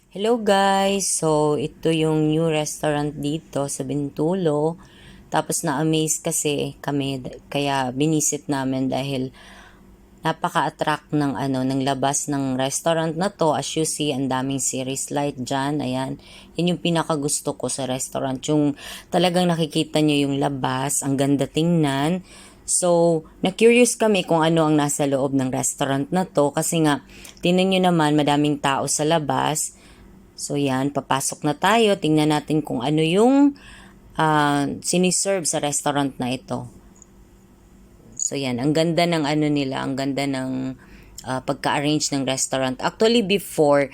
Hello guys! So, ito yung new restaurant dito sa Bintulo. Tapos na-amaze kasi kami kaya binisit namin dahil napaka-attract ng labas ng restaurant na to. As you see, ang daming series light dyan. Ayan. Yan yung pinaka-gusto ko sa restaurant. Yung talagang nakikita nyo yung labas. Ang ganda tingnan. So, na-curious kami kung ano ang nasa loob ng restaurant na to. Kasi nga, tinan nyo naman, madaming tao sa labas. So yan, papasok na tayo. Tingnan natin kung ano yung siniserve sa restaurant na ito. So yan, ang ganda ng ano nila, ang ganda ng pagka-arrange ng restaurant. Actually before,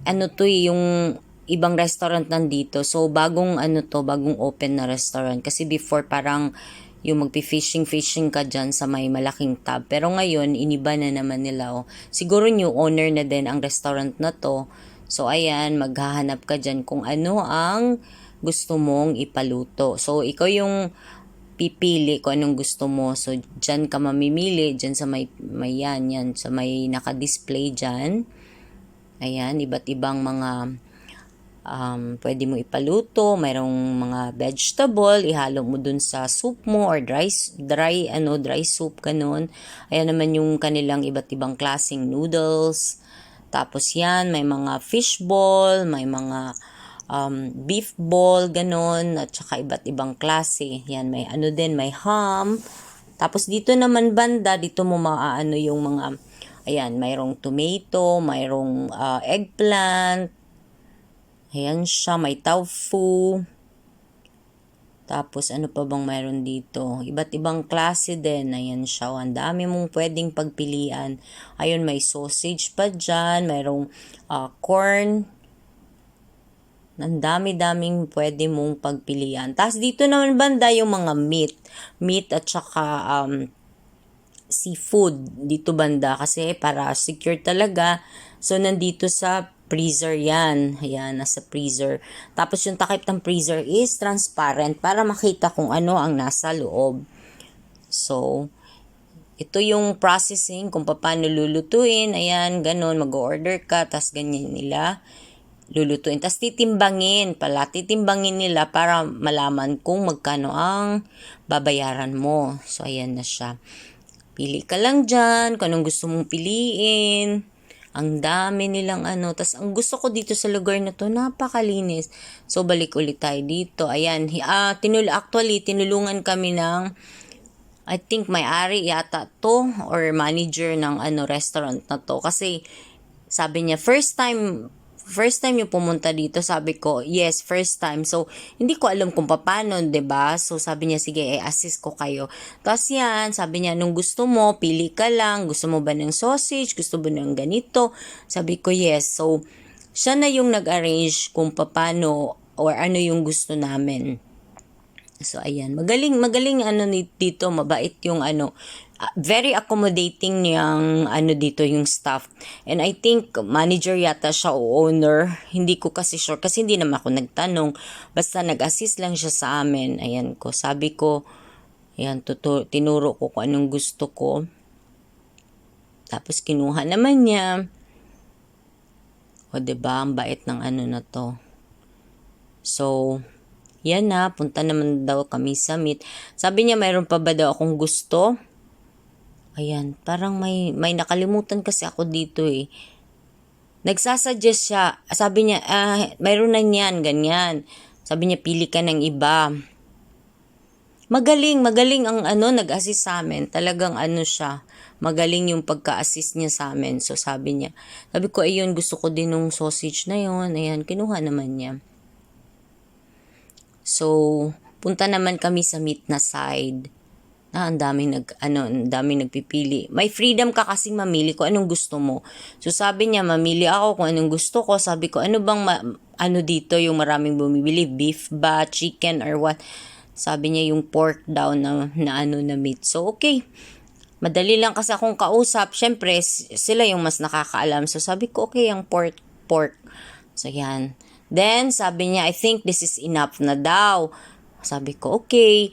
ano to yung ibang restaurant nandito. So bagong bagong open na restaurant. Kasi before parang yung magpi-fishing ka dyan sa may malaking tub. Pero ngayon, iniba na naman nila. Oh. Siguro new owner na din ang restaurant na to. So, ayan, maghahanap ka dyan kung ano ang gusto mong ipaluto. So, ikaw yung pipili kung anong gusto mo. So, dyan ka mamimili, dyan sa may yan, sa may naka-display dyan. Ayan, iba't ibang mga pwede mo ipaluto, mayroong mga vegetable, ihalo mo dun sa soup mo or dry soup ganun. Ayan naman yung kanilang iba't ibang klaseng noodles. Tapos yan, may mga fish ball, may mga beef ball, ganun, at saka iba't ibang klase. Yan, may may ham. Tapos dito naman banda, dito mo maaano yung mga, ayan, mayroong tomato, mayroong eggplant, ayan siya, may tofu. Tapos ano pa bang mayroon dito? Iba't ibang klase din. Ayan siya. Ang dami mong pwedeng pagpilian. Ayun, may sausage pa dyan. Mayroong corn. Ang dami-daming pwede mong pagpilian. Tapos dito naman banda yung mga meat. Meat at saka seafood dito banda kasi para secure talaga. So, nandito sa freezer yan. Ayan, nasa freezer. Tapos, yung takip ng freezer is transparent para makita kung ano ang nasa loob. So, ito yung processing kung paano lulutuin. Ayan, ganun. Mag-order ka, tas ganyan nila lulutuin. Tas titimbangin pala. Titimbangin nila para malaman kung magkano ang babayaran mo. So, ayan na siya. Pili ka lang dyan, kung anong gusto mong piliin. Ang dami nilang tas ang gusto ko dito sa lugar na to, napakalinis. So, balik ulit tayo dito. Ayan, tinulungan kami ng, I think may-ari yata to, or manager ng restaurant na to. Kasi, sabi niya, first time yung pumunta dito, sabi ko, yes, first time. So, hindi ko alam kung paano, 'di ba? So, sabi niya, sige, assist ko kayo. Tapos yan, sabi niya, nung gusto mo, pili ka lang. Gusto mo ba ng sausage? Gusto mo ng ganito? Sabi ko, yes. So, siya na yung nag-arrange kung paano or ano yung gusto namin. So, ayan. Magaling dito, mabait yung very accommodating yung dito yung staff. And I think manager yata siya o owner. Hindi ko kasi sure kasi hindi naman ako nagtanong. Basta nag-assist lang siya sa amin. Ayan ko. Sabi ko, ayan, tinuro ko kung anong gusto ko. Tapos kinuha naman niya. O, diba? Ang bait ng na to. So, yan na, punta naman daw kami sa meet. Sabi niya, mayroon pa ba daw akong gusto? Ayan, parang may nakalimutan kasi ako dito eh. Nagsasuggest siya. Sabi niya, mayroon na niyan, ganyan. Sabi niya, pili ka ng iba. Magaling ang nag-assist sa amin. Talagang siya. Magaling yung pagka-assist niya sa amin. So sabi ko, ayun, gusto ko din ng sausage na yon. Ayan, kinuha naman niya. So, punta naman kami sa meat na side. Ang daming nagpipili. May freedom ka kasing mamili kung anong gusto mo. So, sabi niya, mamili ako kung anong gusto ko. Sabi ko, ano bang dito yung maraming bumibili? Beef ba? Chicken or what? Sabi niya, yung pork daw na meat. So, okay. Madali lang kasi akong kausap. Siyempre, sila yung mas nakakaalam. So, sabi ko, okay, yung pork. So, yan. Then, sabi niya, I think this is enough na daw. Sabi ko, okay.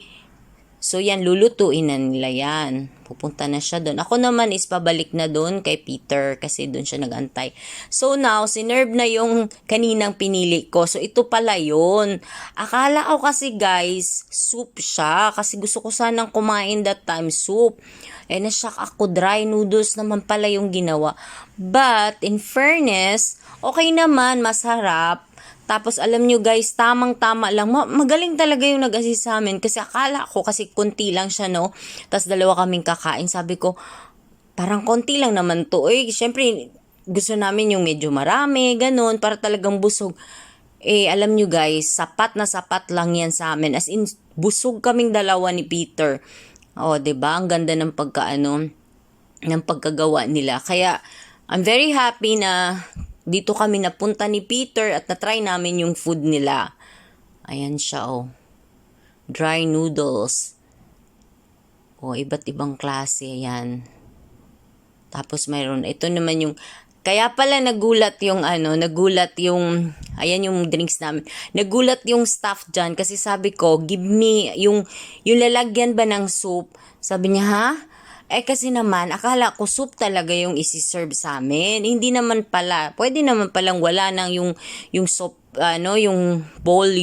So yan, lulutuin na nila yan. Pupunta na siya doon. Ako naman is pabalik na doon kay Peter kasi doon siya nagantay. So now, sinerve na yung kaninang pinili ko. So ito pala yun. Akala ko kasi guys, soup siya. Kasi gusto ko sanang kumain that time soup. Nashock ako, dry noodles naman pala yung ginawa. But in fairness, okay naman, masarap. Tapos alam nyo guys, tamang-tama lang. Magaling talaga yung nag-assist sa amin. Kasi akala ko, kasi konti lang siya, no? Tapos dalawa kaming kakain. Sabi ko, parang konti lang naman to. Syempre, gusto namin yung medyo marami, ganun, para talagang busog. Alam nyo guys, sapat na sapat lang yan sa amin. As in, busog kaming dalawa ni Peter. Diba? Ang ganda ng ng pagkagawa nila. Kaya, I'm very happy na dito kami napunta ni Peter at na-try namin yung food nila. Ayan siya, dry noodles. Iba't ibang klase, ayan. Tapos mayroon, ito naman yung, kaya pala nagulat yung ayan yung drinks namin. Nagulat yung staff dyan kasi sabi ko, give me, yung lalagyan ba ng soup? Sabi niya, ha? Kasi naman, akala ko soup talaga yung isi-serve sa amin. Hindi naman pala. Pwede naman palang wala nang yung soup, yung bowl.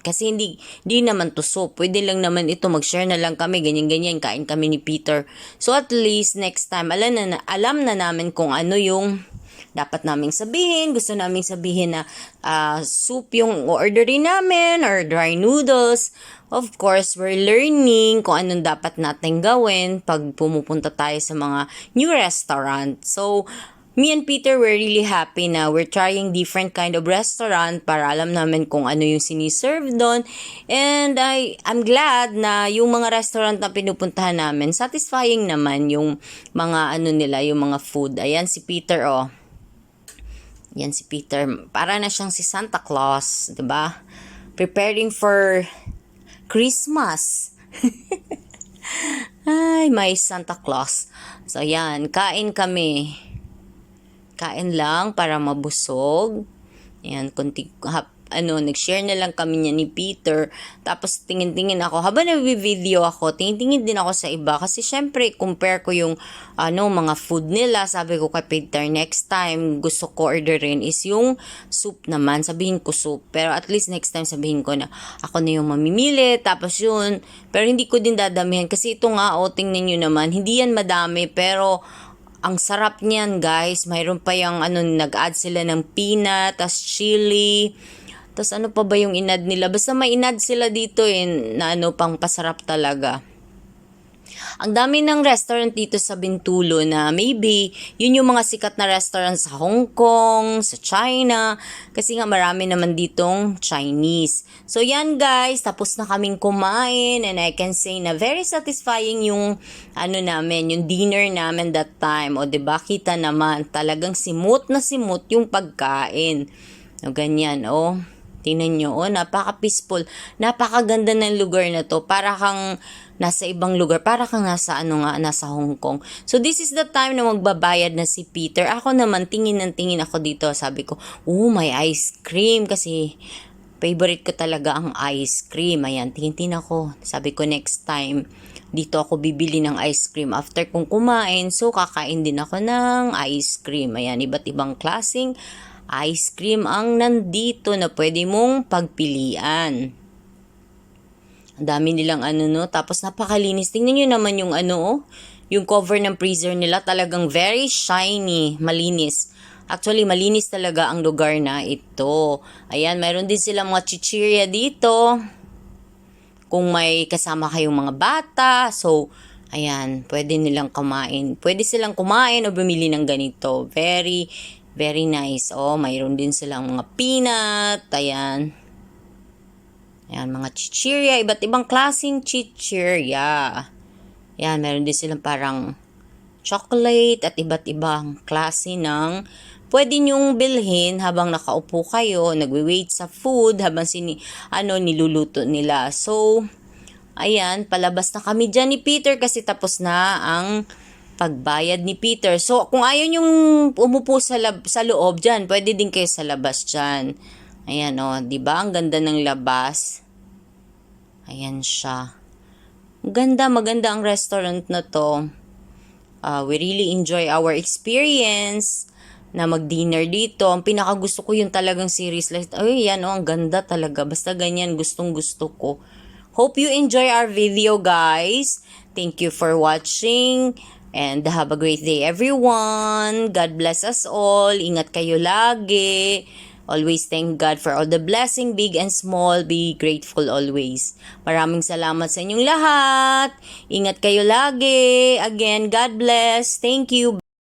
Kasi hindi naman to soup. Pwede lang naman ito, mag-share na lang kami, ganyan-ganyan, kain kami ni Peter. So at least next time, alam na namin kung ano yung dapat naming sabihin. Gusto naming sabihin na soup yung orderin namin or dry noodles. Of course, we're learning kung anong dapat natin gawin pag pumupunta tayo sa mga new restaurant. So, me and Peter were really happy na we're trying different kind of restaurant para alam namin kung ano yung siniserve doon. And I'm glad na yung mga restaurant na pinupuntahan namin, satisfying naman yung mga nila, yung mga food. Ayan si Peter, Yan si Peter. Para na siyang si Santa Claus, 'di ba? Preparing for Christmas. Ay, may Santa Claus. So, yan. Kain kami. Kain lang para mabusog. Yan, nag-share na lang kami niya ni Peter. Tapos tingin-tingin ako. Habang nag-video ako, tingin-tingin din ako sa iba. Kasi syempre, compare ko yung mga food nila. Sabi ko kay Peter, next time gusto ko orderin is yung soup naman. Sabihin ko soup. Pero at least next time sabihin ko na ako na yung mamimili. Tapos yun. Pero hindi ko din dadamihan. Kasi ito nga, tingnan nyo naman. Hindi yan madami. Pero ang sarap niyan guys. Mayroon pa yung nag-add sila ng peanut, tas chili. Tapos ano pa ba yung inad nila? Basta may inad sila dito na pang pasarap talaga. Ang dami ng restaurant dito sa Bintulu na maybe yun yung mga sikat na restaurant sa Hong Kong, sa China. Kasi nga marami naman ditong Chinese. So yan guys, tapos na kaming kumain and I can say na very satisfying yung namin, yung dinner namin that time. Diba, kita naman talagang simut na simut yung pagkain. Ganyan, tingnan nyo, napaka-peaceful. Napakaganda ng lugar na to. Para kang nasa ibang lugar. Para kang nasa nasa Hong Kong. So, this is the time na magbabayad na si Peter. Ako naman, tingin ako dito. Sabi ko, may ice cream. Kasi, favorite ko talaga ang ice cream. Ayan, tingin ako. Sabi ko, next time, dito ako bibili ng ice cream. After kong kumain, so, kakain din ako ng ice cream. Ayan, iba't ibang klaseng ice cream ang nandito na pwede mong pagpilian. Ang dami nilang tapos napakalinis. Tingnan nyo naman yung yung cover ng freezer nila, talagang very shiny, malinis. Actually, malinis talaga ang lugar na ito. Ayan, mayroon din silang mga chichirya dito. Kung may kasama kayong mga bata, so, ayan, pwede nilang kumain. Pwede silang kumain o bumili ng ganito. Very, very nice. Mayroon din silang mga peanut. Ayan. Ayan, mga chichirya. Iba't ibang klaseng chichirya. Ayan, meron din silang parang chocolate at iba't ibang klase ng pwede nyong bilhin habang nakaupo kayo, nagwe-wait sa food habang niluluto nila. So, ayan, palabas na kami dyan ni Peter kasi tapos na ang pagbayad ni Peter. So, kung ayaw yung umupo sa loob dyan, pwede din kayo sa labas dyan. Ayan, diba? Ang ganda ng labas. Ayan siya. Maganda ang restaurant na to. We really enjoy our experience na mag-dinner dito. Ang pinakagusto ko yung talagang series. Ay, yan ang ganda talaga. Basta ganyan, gustong gusto ko. Hope you enjoy our video, guys. Thank you for watching. And have a great day, everyone. God bless us all. Ingat kayo lagi. Always thank God for all the blessing, big and small. Be grateful always. Maraming salamat sa inyong lahat. Ingat kayo lagi. Again, God bless. Thank you.